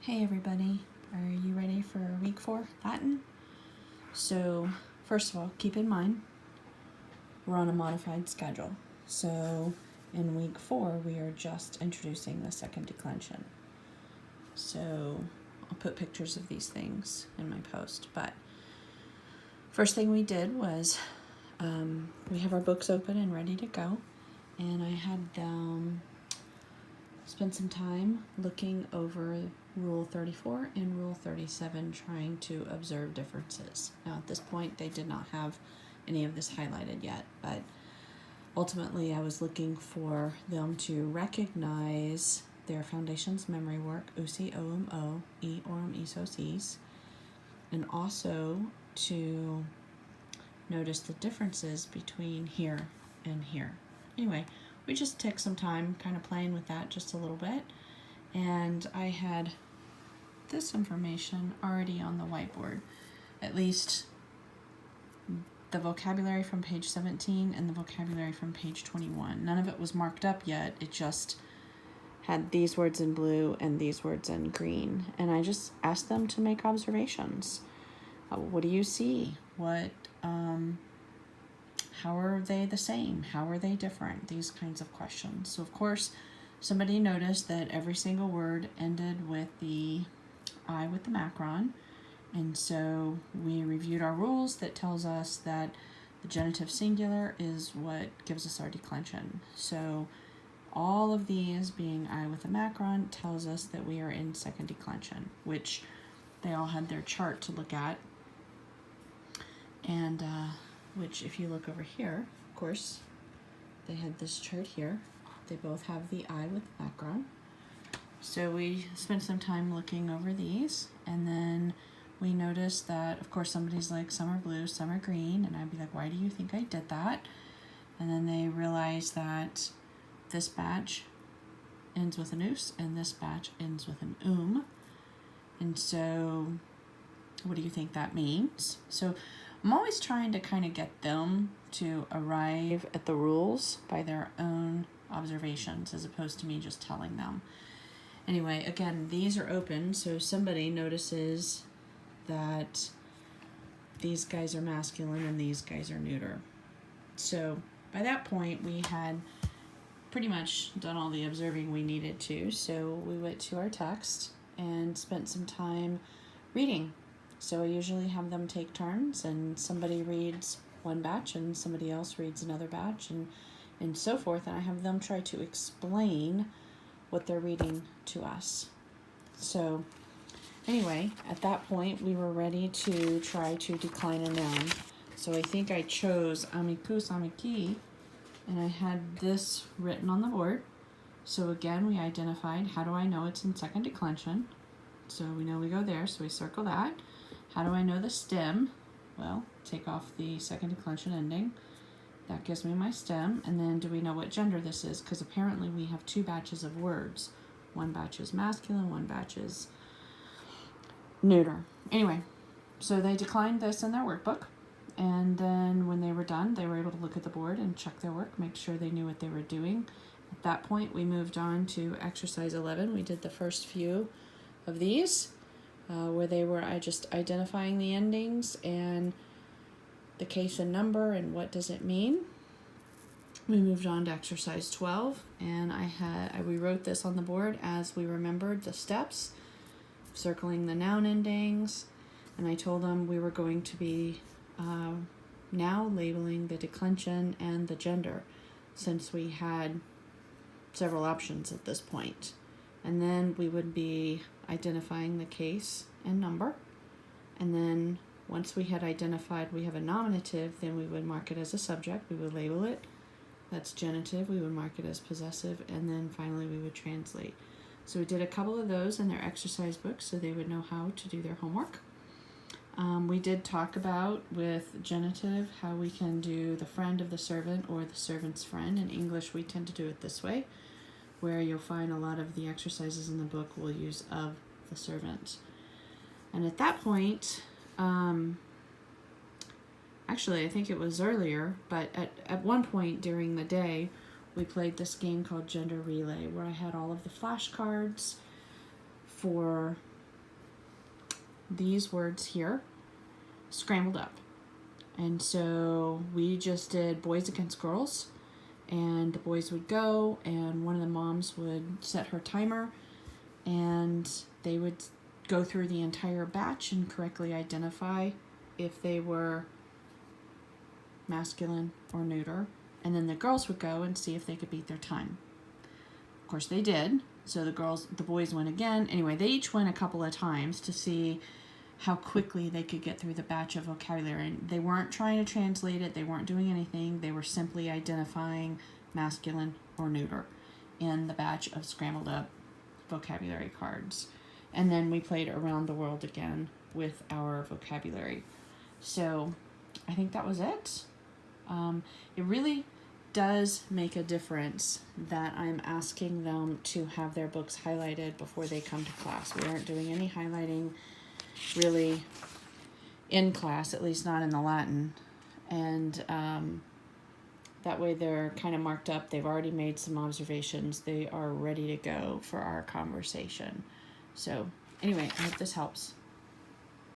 Hey everybody, are you ready for week 4 Latin? So first of all, keep in mind we're on a modified schedule. So in week 4 we are just introducing the second declension. So I'll put pictures of these things in my post. But first thing we did was we have our books open and ready to go, and I had them spend some time looking over Rule 34 and Rule 37, trying to observe differences. Now at this point they did not have any of this highlighted yet, but ultimately I was looking for them to recognize their foundations memory work, usi oum o, e orum iso sis, and also to notice the differences between here and here. Anyway, we just took some time kind of playing with that just a little bit, and I had this information already on the whiteboard, at least the vocabulary from page 17 and the vocabulary from page 21. None of it was marked up yet, it just had these words in blue and these words in green, and I just asked them to make observations. What do you see? How are they the same? How are they different? These kinds of questions. So of course, somebody noticed that every single word ended with the I with the macron. And so we reviewed our rules that tells us that the genitive singular is what gives us our declension. So all of these being I with the macron tells us that we are in second declension, which they all had their chart to look at. And which if you look over here, of course, they had this chart here. They both have the I with the macron. So we spent some time looking over these, and then we noticed that, of course, somebody's like, some are blue, some are green, and I'd be like, why do you think I did that? And then they realized that this batch ends with an us, and this batch ends with an And so what do you think that means? So I'm always trying to kind of get them to arrive at the rules by their own observations as opposed to me just telling them. Anyway, again, these are open, so somebody notices that these guys are masculine and these guys are neuter. So by that point, we had pretty much done all the observing we needed to, so we went to our text and spent some time reading. So I usually have them take turns, and somebody reads one batch and somebody else reads another batch, and so forth, and I have them try to explain what they're reading to us. So anyway, at that point we were ready to try to decline a noun. So I think I chose amicus, amici, and I had this written on the board. So again, we identified, how do I know it's in second declension? So we know we go there, so we circle that. How do I know the stem? Well, take off the second declension ending. That gives me my stem. And then do we know what gender this is? Because apparently we have two batches of words. One batch is masculine, one batch is neuter. Anyway, so they declined this in their workbook. And then when they were done, they were able to look at the board and check their work, make sure they knew what they were doing. At that point, we moved on to exercise 11. We did the first few of these. Where they were just identifying the endings and the case and number and what does it mean. We moved on to exercise 12, and we wrote this on the board as we remembered the steps, circling the noun endings, and I told them we were going to be now labeling the declension and the gender, since we had several options at this point. And then we would be identifying the case and number. And then once we had identified we have a nominative, then we would mark it as a subject. We would label it. That's genitive. We would mark it as possessive. And then finally we would translate. So we did a couple of those in their exercise book so they would know how to do their homework. We did talk about with genitive how we can do the friend of the servant or the servant's friend. In English we tend to do it this way, where you'll find a lot of the exercises in the book will use of the servant. And at that point, actually I think it was earlier, but at one point during the day, we played this game called Gender Relay, where I had all of the flashcards for these words here scrambled up. And so we just did boys against girls, and the boys would go, and one of the moms would set her timer, and they would go through the entire batch and correctly identify if they were masculine or neuter, and then the girls would go and see if they could beat their time. Of course they did. So the boys went again. Anyway, they each went a couple of times to see how quickly they could get through the batch of vocabulary. And they weren't trying to translate it. They weren't doing anything. They were simply identifying masculine or neuter in the batch of scrambled up vocabulary cards. And then we played around the world again with our vocabulary. So I think that was it. It really does make a difference that I'm asking them to have their books highlighted before they come to class. We aren't doing any highlighting really in class, at least not in the Latin. And that way they're kind of marked up. They've already made some observations. They are ready to go for our conversation. So anyway, I hope this helps.